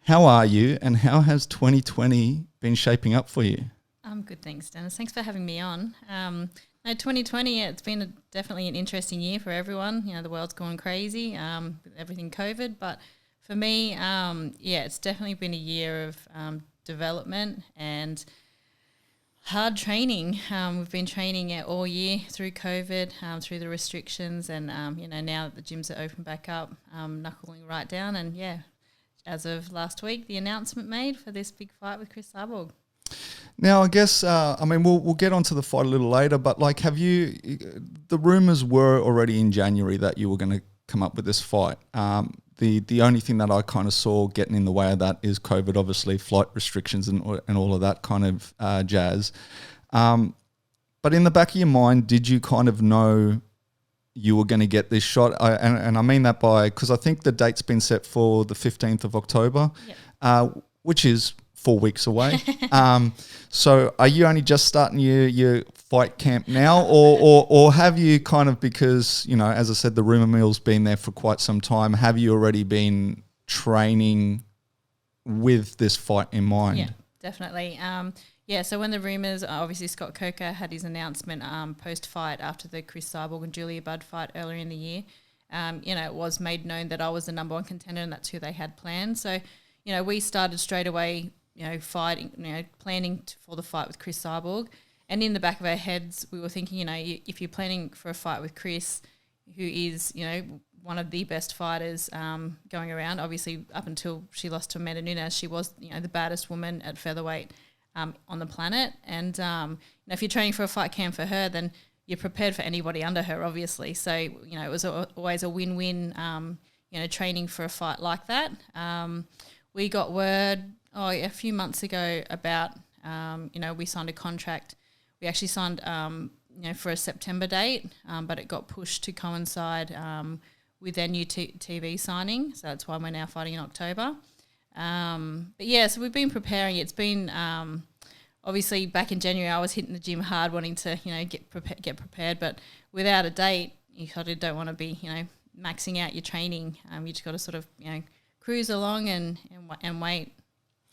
how are you and how has 2020 been shaping up for you? I'm good, thanks, Dennis. Thanks for having me on. 2020, it's been definitely an interesting year for everyone. You know, the world's gone crazy with everything COVID. But for me, it's definitely been a year of development and hard training. We've been training all year through COVID, through the restrictions, and now that the gyms are open back up, knuckling right down. And as of last week, the announcement made for this big fight with Cris Cyborg. Now, I guess, we'll get onto the fight a little later, but the rumours were already in January that you were going to come up with this fight. The only thing that I kind of saw getting in the way of that is COVID, obviously, flight restrictions and all of that kind of jazz. But in the back of your mind, did you kind of know you were going to get this shot? And I mean that because I think the date's been set for the 15th of October, which is 4 weeks away. So are you only just starting your fight camp now, or have you kind of, because, you know, as I said, the rumour mill's been there for quite some time, have you already been training with this fight in mind? Yeah, definitely. So when the rumours, obviously Scott Coker had his announcement post-fight after the Cris Cyborg and Julia Budd fight earlier in the year, it was made known that I was the number one contender and that's who they had planned. So, we started straight away, planning for the fight with Cris Cyborg. And in the back of our heads, we were thinking, if you're planning for a fight with Cris, who is, one of the best fighters going around, obviously up until she lost to Amanda Nunes, she was, the baddest woman at featherweight on the planet. And if you're training for a fight camp for her, then you're prepared for anybody under her, obviously. So, it was always a win-win, training for a fight like that. We got word a few months ago about, we signed a contract. We actually signed, for a September date, but it got pushed to coincide with their new TV signing. So that's why we're now fighting in October. So we've been preparing. It's been obviously back in January, I was hitting the gym hard, wanting to get prepared. But without a date, you sort of don't want to be maxing out your training. You just got to sort of cruise along and wait.